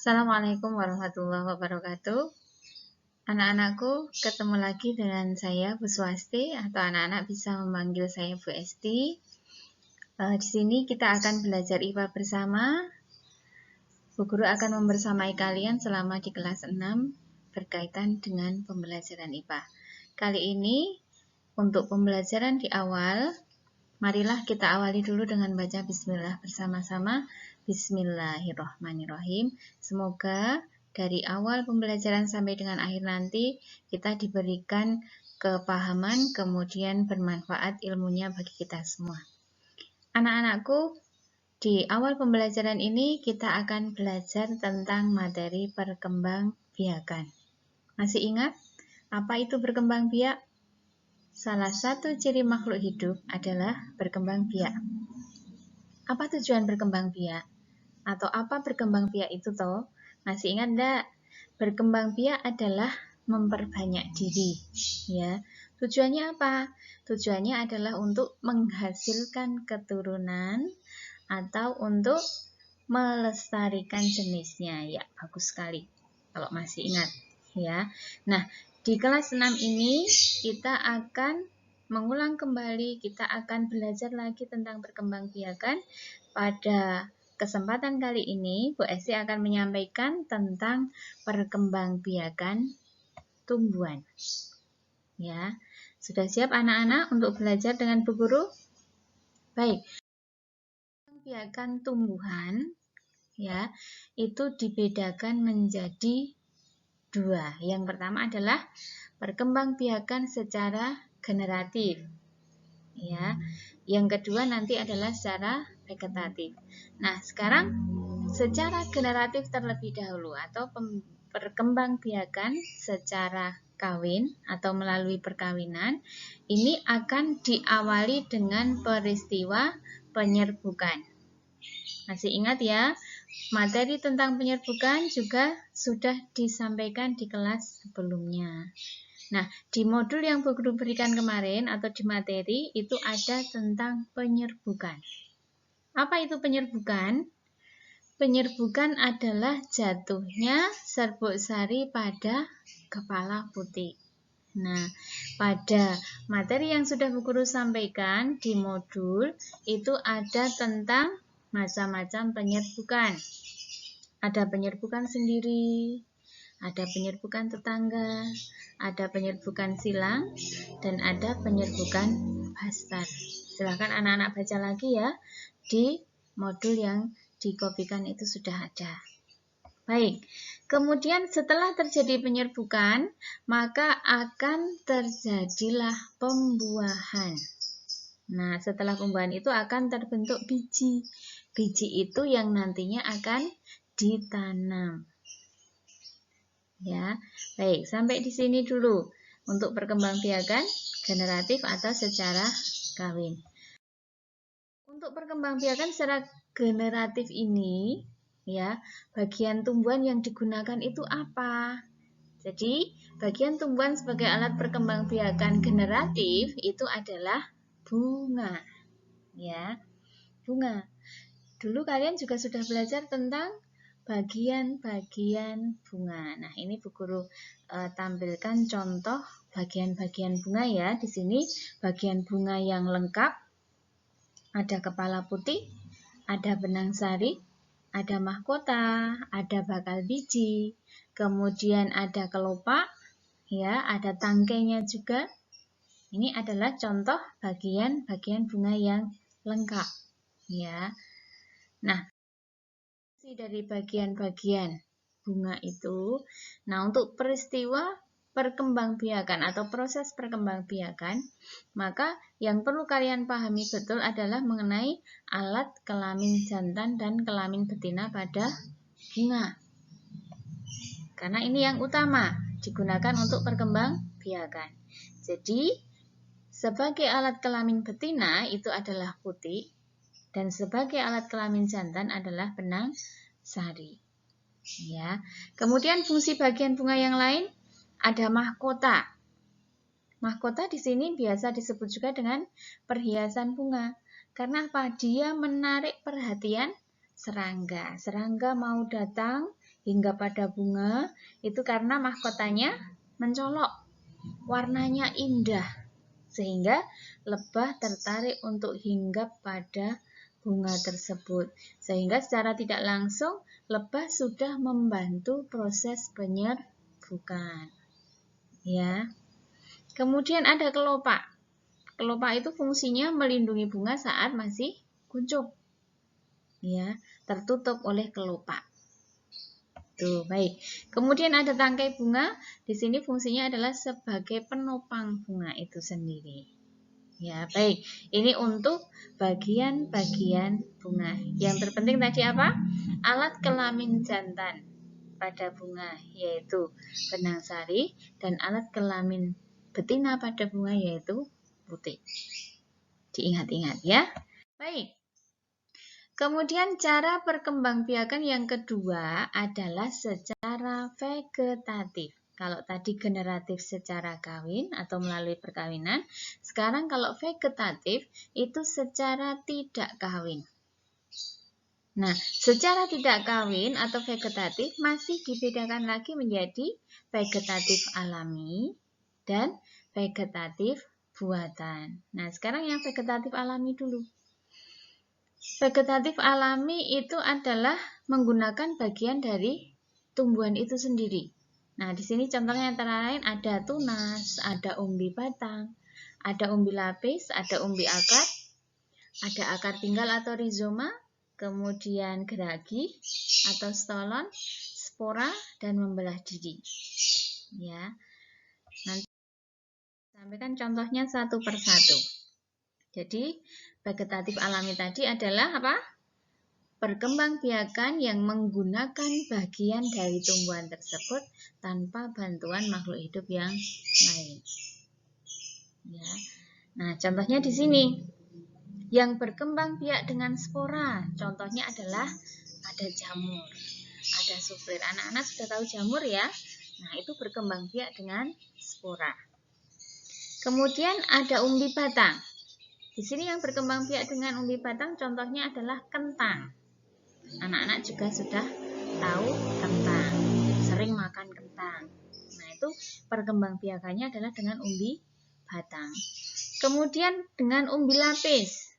Assalamualaikum warahmatullahi wabarakatuh. Anak-anakku, ketemu lagi dengan saya Bu Swasti, atau anak-anak bisa memanggil saya Bu Esti. Di sini kita akan belajar IPA bersama. Bu Guru akan membersamai kalian selama di kelas 6 berkaitan dengan pembelajaran IPA. Kali ini untuk pembelajaran di awal, marilah kita awali dulu dengan baca bismillah bersama-sama. Bismillahirrahmanirrahim. Semoga dari awal pembelajaran sampai dengan akhir nanti kita diberikan kepahaman, kemudian bermanfaat ilmunya bagi kita semua. Anak-anakku, di awal pembelajaran ini kita akan belajar tentang materi perkembangbiakan. Masih ingat apa itu berkembang biak? Salah satu ciri makhluk hidup adalah berkembang biak. Apa tujuan berkembang biak? Atau apa berkembang biak itu toh? Masih ingat enggak? Berkembang biak adalah memperbanyak diri, ya. Tujuannya apa? Tujuannya adalah untuk menghasilkan keturunan atau untuk melestarikan jenisnya. Ya, bagus sekali kalau masih ingat, ya. Nah, di kelas 6 ini kita akan mengulang kembali, kita akan belajar lagi tentang perkembangbiakan. Pada kesempatan kali ini, Bu Esti akan menyampaikan tentang perkembangbiakan tumbuhan. Ya, sudah siap anak-anak untuk belajar dengan Bu Guru? Baik. Perkembangbiakan tumbuhan, ya, itu dibedakan menjadi dua. Yang pertama adalah perkembangbiakan secara generatif. Ya. Yang kedua nanti adalah secara vegetatif. Nah, sekarang secara generatif terlebih dahulu atau perkembangbiakan secara kawin atau melalui perkawinan ini akan diawali dengan peristiwa penyerbukan. Masih ingat ya? Materi tentang penyerbukan juga sudah disampaikan di kelas sebelumnya. Nah, di modul yang Bu Guru berikan kemarin atau di materi itu ada tentang penyerbukan. Apa itu penyerbukan? Penyerbukan adalah jatuhnya serbuk sari pada kepala putih. Nah, pada materi yang sudah Bu Guru sampaikan di modul itu ada tentang macam-macam penyerbukan. Ada penyerbukan sendiri, ada penyerbukan tetangga, ada penyerbukan silang, dan ada penyerbukan bastard. Silahkan anak-anak baca lagi ya, di modul yang dikopikan itu sudah ada. Baik, kemudian setelah terjadi penyerbukan, maka akan terjadilah pembuahan. Nah, setelah pembuahan itu akan terbentuk biji. Biji itu yang nantinya akan ditanam. Ya, baik, sampai di sini dulu untuk perkembangbiakan generatif atau secara kawin. Untuk perkembangbiakan secara generatif ini, ya, bagian tumbuhan yang digunakan itu apa? Jadi, bagian tumbuhan sebagai alat perkembangbiakan generatif itu adalah bunga. Ya, bunga. Dulu kalian juga sudah belajar tentang bagian-bagian bunga. Nah, ini Bu Guru tampilkan contoh bagian-bagian bunga ya. Di sini bagian bunga yang lengkap. Ada kepala putih, ada benang sari, ada mahkota, ada bakal biji, kemudian ada kelopak, ya, ada tangkainya juga. Ini adalah contoh bagian-bagian bunga yang lengkap, ya. Nah, dari bagian-bagian bunga itu. Nah, untuk peristiwa perkembangbiakan atau proses perkembangbiakan, maka yang perlu kalian pahami betul adalah mengenai alat kelamin jantan dan kelamin betina pada bunga. Karena ini yang utama digunakan untuk perkembangbiakan. Jadi, sebagai alat kelamin betina itu adalah putih, dan sebagai alat kelamin jantan adalah benang sari. Ya. Kemudian fungsi bagian bunga yang lain ada mahkota. Mahkota di sini biasa disebut juga dengan perhiasan bunga. Karena apa? Dia menarik perhatian serangga. Serangga mau datang hinggap pada bunga itu karena mahkotanya mencolok, warnanya indah, sehingga lebah tertarik untuk hinggap pada bunga tersebut. Sehingga secara tidak langsung lebah sudah membantu proses penyerbukan. Ya. Kemudian ada kelopak. Kelopak itu fungsinya melindungi bunga saat masih kuncup. Ya, tertutup oleh kelopak. Tuh, baik. Kemudian ada tangkai bunga. Di sini fungsinya adalah sebagai penopang bunga itu sendiri. Ya, baik. Ini untuk bagian-bagian bunga. Yang terpenting tadi apa? Alat kelamin jantan pada bunga, yaitu benang sari, dan alat kelamin betina pada bunga, yaitu putih. Diingat-ingat ya. Baik. Kemudian cara perkembangbiakan yang kedua adalah secara vegetatif. Kalau tadi generatif secara kawin atau melalui perkawinan, sekarang kalau vegetatif itu secara tidak kawin. Nah, secara tidak kawin atau vegetatif masih dibedakan lagi menjadi vegetatif alami dan vegetatif buatan. Nah, sekarang yang vegetatif alami dulu. Vegetatif alami itu adalah menggunakan bagian dari tumbuhan itu sendiri. Nah, di sini contohnya antara lain ada tunas, ada umbi batang, ada umbi lapis, ada umbi akar, ada akar tinggal atau rizoma, kemudian geragi atau stolon, spora, dan membelah diri. Ya, nanti sampaikan contohnya satu persatu. Jadi, vegetatif alami tadi adalah apa? Perkembangbiakan yang menggunakan bagian dari tumbuhan tersebut tanpa bantuan makhluk hidup yang lain. Ya. Nah, contohnya di sini. Yang berkembang biak dengan spora, contohnya adalah ada jamur, ada sufrit. Anak-anak sudah tahu jamur ya? Nah, itu berkembang biak dengan spora. Kemudian ada umbi batang. Di sini yang berkembang biak dengan umbi batang contohnya adalah kentang. Anak-anak juga sudah tahu kentang, sering makan kentang. Nah, itu perkembangbiakannya adalah dengan umbi batang. Kemudian dengan umbi lapis.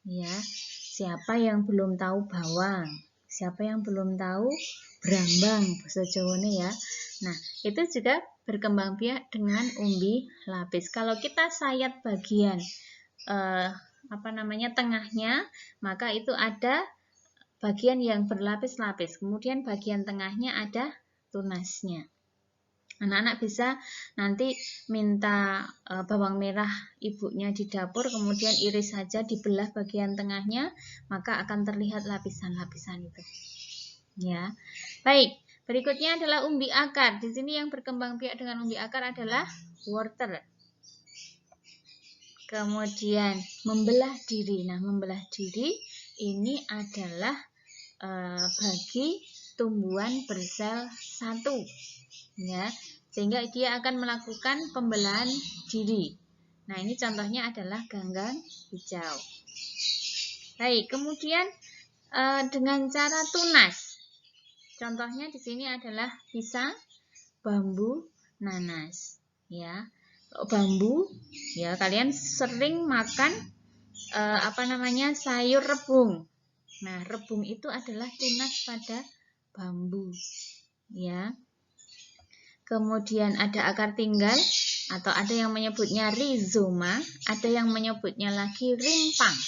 Ya, siapa yang belum tahu bawang? Siapa yang belum tahu brambang bahasa Jawane ya? Nah, itu juga berkembang biak dengan umbi lapis. Kalau kita sayat bagian tengahnya, maka itu ada bagian yang berlapis-lapis. Kemudian bagian tengahnya ada tunasnya. Anak-anak bisa nanti minta bawang merah ibunya di dapur, kemudian iris saja, dibelah bagian tengahnya, maka akan terlihat lapisan-lapisan itu. Ya, baik. Berikutnya adalah umbi akar. Di sini yang berkembang biak dengan umbi akar adalah wortel. Kemudian membelah diri. Nah, membelah diri ini adalah bagi tumbuhan bersel satu, ya, sehingga dia akan melakukan pembelahan diri. Nah, ini contohnya adalah ganggang hijau. Baik, kemudian dengan cara tunas, contohnya di sini adalah pisang, bambu, nanas. Ya, bambu, ya kalian sering makan sayur rebung. Nah, rebung itu adalah tunas pada bambu, ya. Kemudian ada akar tinggal atau ada yang menyebutnya rizoma, ada yang menyebutnya lagi rimpang.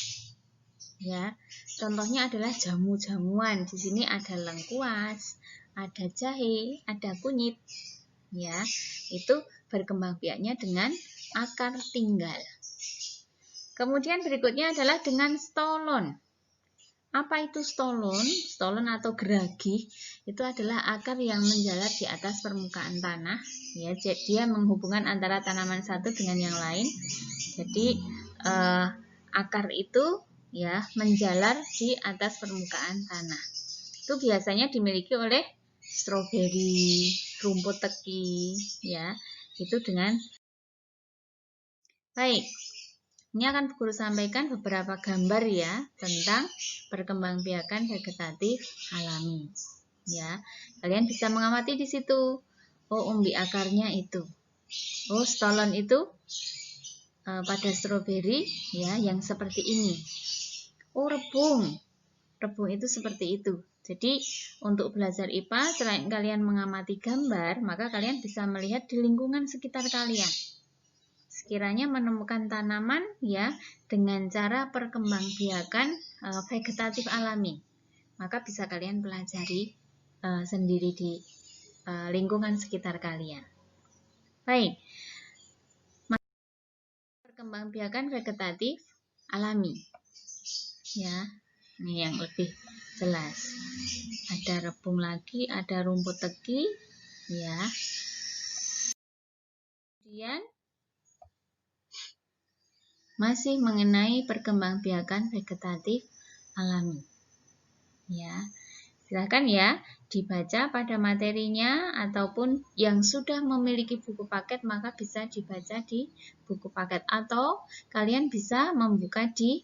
Ya, contohnya adalah jamu-jamuan. Di sini ada lengkuas, ada jahe, ada kunyit. Ya, itu berkembang biaknya dengan akar tinggal. Kemudian berikutnya adalah dengan stolon. Apa itu stolon? Stolon atau geragi itu adalah akar yang menjalar di atas permukaan tanah. Ya, dia menghubungkan antara tanaman satu dengan yang lain. Jadi akar itu ya menjalar di atas permukaan tanah. Itu biasanya dimiliki oleh stroberi, rumput teki, ya. Itu dengan baik. Ini akan guru sampaikan beberapa gambar ya tentang perkembangbiakan vegetatif alami. Ya, kalian bisa mengamati di situ. Oh, umbi akarnya itu. Oh, stolon itu pada stroberi ya yang seperti ini. Oh, rebung. Rebung itu seperti itu. Jadi, untuk belajar IPA, selain kalian mengamati gambar, maka kalian bisa melihat di lingkungan sekitar kalian. Sekiranya menemukan tanaman ya dengan cara perkembangbiakan vegetatif alami, maka bisa kalian pelajari sendiri di lingkungan sekitar kalian. Baik, perkembangbiakan vegetatif alami. Ya, ini yang lebih jelas. Ada rebung lagi, ada rumput tegi, ya. Kemudian masih mengenai perkembangbiakan vegetatif alami. Ya. Silakan ya dibaca pada materinya ataupun yang sudah memiliki buku paket maka bisa dibaca di buku paket atau kalian bisa membuka di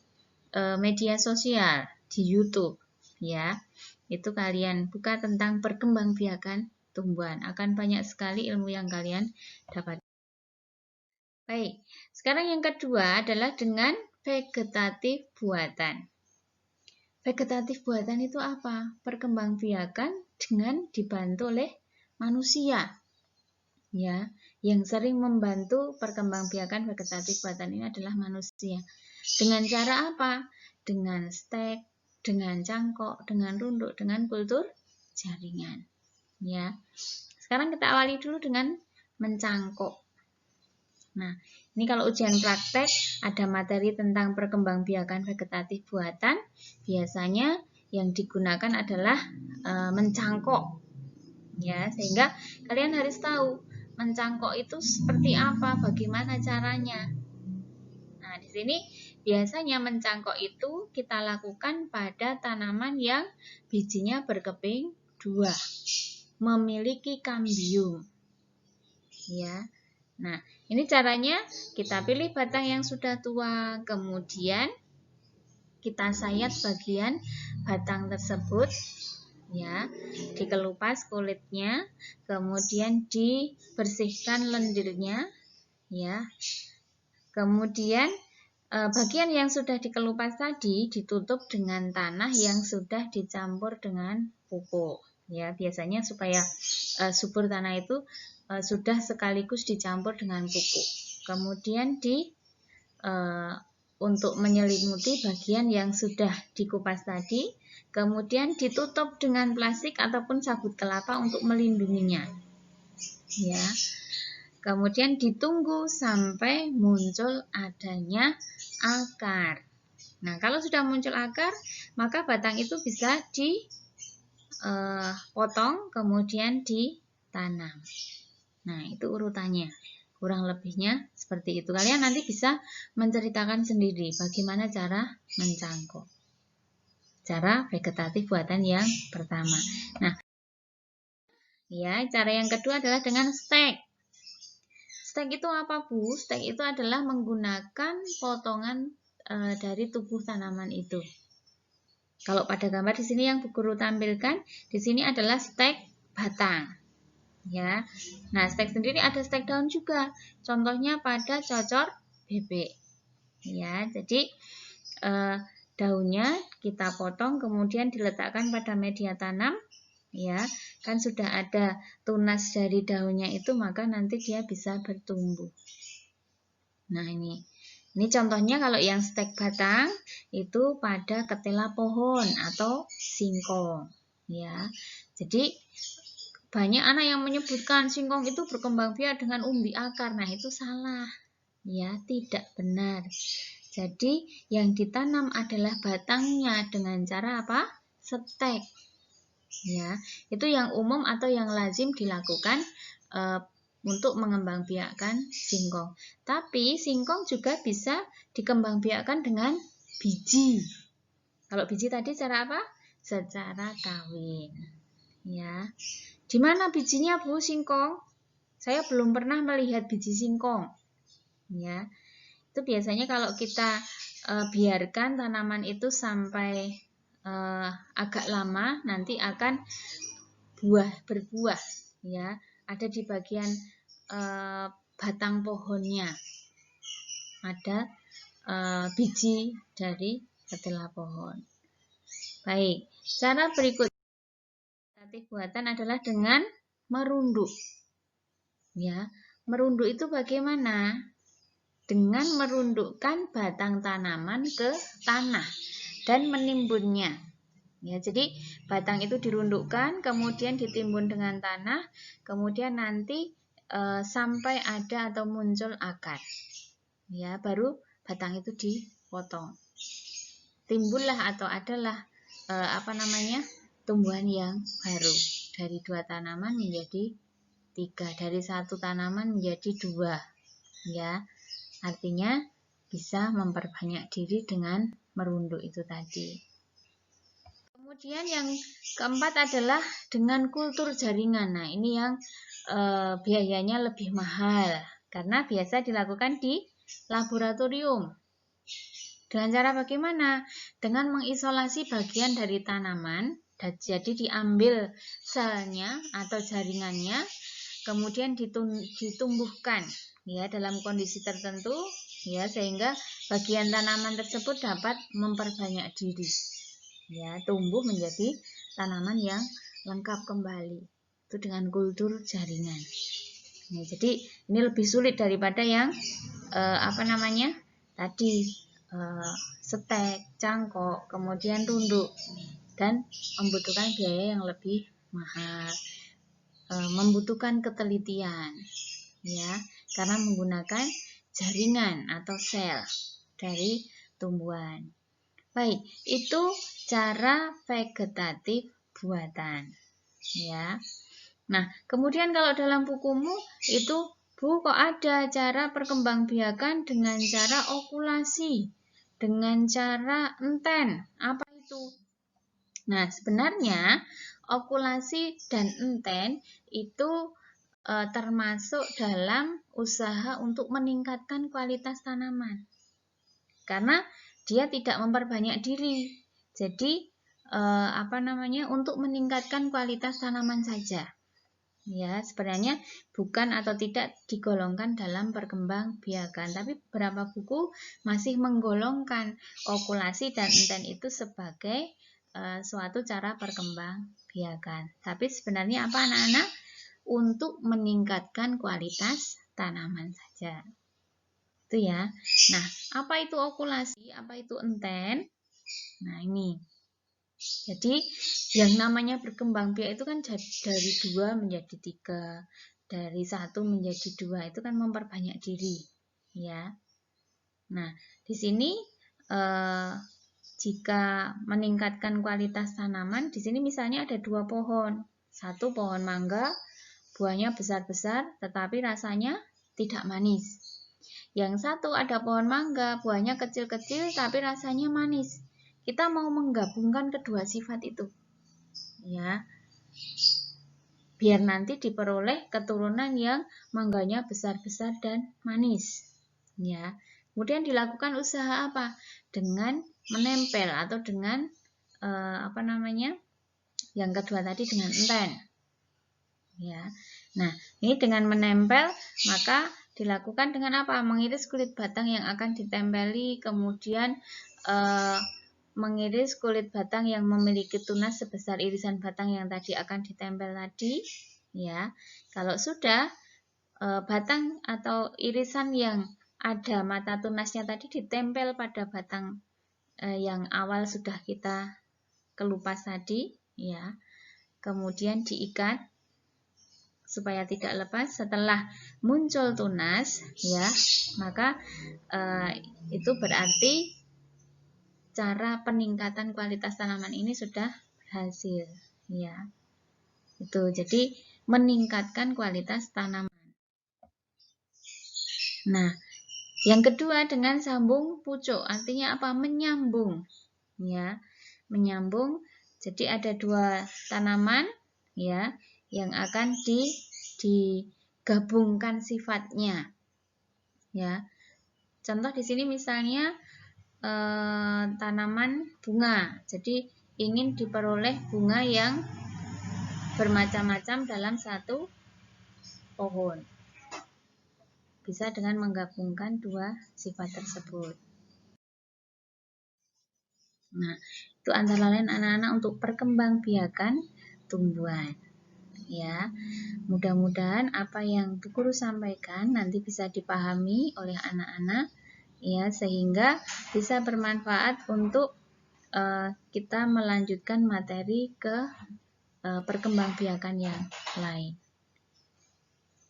media sosial di YouTube ya. Itu kalian buka tentang perkembangbiakan tumbuhan. Akan banyak sekali ilmu yang kalian dapat. Baik, sekarang yang kedua adalah dengan vegetatif buatan. Vegetatif buatan itu apa? Perkembangbiakan dengan dibantu oleh manusia. Ya, yang sering membantu perkembangbiakan vegetatif buatan ini adalah manusia. Dengan cara apa? Dengan stek, dengan cangkok, dengan runduk, dengan kultur jaringan. Ya. Sekarang kita awali dulu dengan mencangkok. Nah, ini kalau ujian praktek ada materi tentang perkembangbiakan vegetatif buatan, biasanya yang digunakan adalah mencangkok. Ya, sehingga kalian harus tahu mencangkok itu seperti apa, bagaimana caranya. Nah, di sini biasanya mencangkok itu kita lakukan pada tanaman yang bijinya berkeping 2, memiliki kambium. Ya. Nah, ini caranya kita pilih batang yang sudah tua, kemudian kita sayat bagian batang tersebut ya, dikelupas kulitnya, kemudian dibersihkan lendirnya ya. Kemudian bagian yang sudah dikelupas tadi ditutup dengan tanah yang sudah dicampur dengan pupuk. Ya, biasanya supaya subur tanah itu sudah sekaligus dicampur dengan pupuk. Kemudian untuk menyelimuti bagian yang sudah dikupas tadi, kemudian ditutup dengan plastik ataupun sabut kelapa untuk melindunginya. Ya. Kemudian ditunggu sampai muncul adanya akar. Nah, kalau sudah muncul akar, maka batang itu bisa dipotong, kemudian ditanam. Nah, itu urutannya. Kurang lebihnya seperti itu. Kalian nanti bisa menceritakan sendiri bagaimana cara mencangkok. Cara vegetatif buatan yang pertama. Nah, ya, cara yang kedua adalah dengan stek. Stek itu apa, Bu? Stek itu adalah menggunakan potongan dari tubuh tanaman itu. Kalau pada gambar di sini yang Bu Guru tampilkan, di sini adalah stek batang. Ya. Nah, stek sendiri ada stek daun juga. Contohnya pada cocor bebek. Ya, jadi daunnya kita potong kemudian diletakkan pada media tanam. Ya, kan sudah ada tunas dari daunnya itu, maka nanti dia bisa bertumbuh. Nah, ini contohnya kalau yang stek batang itu pada ketela pohon atau singkong. Ya, jadi banyak anak yang menyebutkan singkong itu berkembang biak dengan umbi akar. Nah, itu salah. Ya, tidak benar. Jadi, yang ditanam adalah batangnya dengan cara apa? Stek. Ya, itu yang umum atau yang lazim dilakukan untuk mengembangbiakkan singkong. Tapi singkong juga bisa dikembangbiakkan dengan biji. Kalau biji tadi cara apa? Secara kawin. Ya. Di mana bijinya, Bu, singkong? Saya belum pernah melihat biji singkong. Ya. Itu biasanya kalau kita biarkan tanaman itu sampai agak lama, nanti akan berbuah, ya, ada di bagian batang pohonnya, ada biji dari ketela pohon. Baik, cara berikutnya vegetatif buatan adalah dengan merunduk. Ya, merunduk itu bagaimana? Dengan merundukkan batang tanaman ke tanah dan menimbunnya. Ya, jadi batang itu dirundukkan, kemudian ditimbun dengan tanah, kemudian nanti sampai ada atau muncul akar. Ya, baru batang itu dipotong. Timbullah atau adalah tumbuhan yang baru. Dari 2 tanaman menjadi 3, dari 1 tanaman menjadi 2. Ya, artinya bisa memperbanyak diri dengan merunduk itu tadi. Kemudian yang keempat adalah dengan kultur jaringan. Nah, ini yang biayanya lebih mahal karena biasa dilakukan di laboratorium. Dengan cara bagaimana? Dengan mengisolasi bagian dari tanaman, jadi diambil selnya atau jaringannya, kemudian ditumbuhkan ya dalam kondisi tertentu ya, sehingga bagian tanaman tersebut dapat memperbanyak diri. Ya, tumbuh menjadi tanaman yang lengkap kembali. Itu dengan kultur jaringan. Nah, jadi ini lebih sulit daripada yang tadi setek, cangkok, kemudian tunduk, dan membutuhkan biaya yang lebih mahal, membutuhkan ketelitian, ya, karena menggunakan jaringan atau sel dari tumbuhan. Baik, itu cara vegetatif buatan, ya. Nah, kemudian kalau dalam bukumu itu, Bu, kok ada cara perkembangbiakan dengan cara okulasi, dengan cara enten. Apa itu? Nah, sebenarnya okulasi dan enten itu termasuk dalam usaha untuk meningkatkan kualitas tanaman. Karena dia tidak memperbanyak diri. Jadi untuk meningkatkan kualitas tanaman saja. Ya, sebenarnya bukan atau tidak digolongkan dalam perkembangbiakan, tapi beberapa buku masih menggolongkan okulasi dan enten itu sebagai suatu cara perkembangbiakan. Tapi sebenarnya apa, anak-anak? Untuk meningkatkan kualitas tanaman saja. Itu ya. Nah, apa itu okulasi? Apa itu enten? Nah, ini. Jadi, yang namanya berkembang biak itu kan dari 2 menjadi 3, dari 1 menjadi 2, itu kan memperbanyak diri, ya. Nah, di sini jika meningkatkan kualitas tanaman, di sini misalnya ada 2 pohon. 1 pohon mangga, buahnya besar-besar, tetapi rasanya tidak manis. Yang 1 ada pohon mangga, buahnya kecil-kecil, tapi rasanya manis. Kita mau menggabungkan kedua sifat itu, ya, biar nanti diperoleh keturunan yang mangganya besar-besar dan manis, ya. Kemudian dilakukan usaha apa? Dengan menempel atau dengan yang kedua tadi dengan enten, ya. Nah, ini dengan menempel maka dilakukan dengan apa? Mengiris kulit batang yang akan ditempeli, kemudian mengiris kulit batang yang memiliki tunas sebesar irisan batang yang tadi akan ditempel tadi, ya. Kalau sudah batang atau irisan yang ada mata tunasnya tadi ditempel pada batang yang awal sudah kita kelupas tadi, ya. Kemudian diikat supaya tidak lepas. Setelah muncul tunas, ya, maka itu berarti cara peningkatan kualitas tanaman ini sudah berhasil, ya. Itu jadi meningkatkan kualitas tanaman. Nah, yang kedua dengan sambung pucuk, artinya apa? Menyambung, ya, menyambung. Jadi ada 2 tanaman, ya, yang akan digabungkan sifatnya, ya. Contoh di sini misalnya tanaman bunga. Jadi ingin diperoleh bunga yang bermacam-macam dalam satu pohon. Bisa dengan menggabungkan dua sifat tersebut. Nah, itu antara lain anak-anak untuk perkembangbiakan tumbuhan. Ya, mudah-mudahan apa yang Bu Guru sampaikan nanti bisa dipahami oleh anak-anak, ya, sehingga bisa bermanfaat untuk kita melanjutkan materi ke perkembangbiakan yang lain.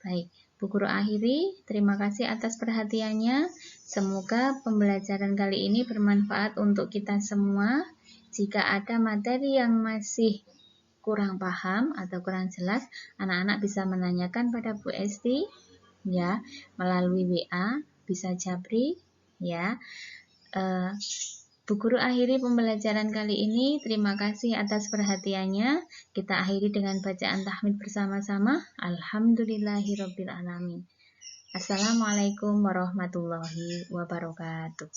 Baik, Bu Guru akhiri. Terima kasih atas perhatiannya. Semoga pembelajaran kali ini bermanfaat untuk kita semua. Jika ada materi yang masih kurang paham atau kurang jelas, anak-anak bisa menanyakan pada Bu Esti, ya, melalui WA, bisa Japri, ya. Bu Guru akhiri pembelajaran kali ini. Terima kasih atas perhatiannya. Kita akhiri dengan bacaan tahmid bersama-sama. Alhamdulillahirabbil alamin. Assalamualaikum warahmatullahi wabarakatuh.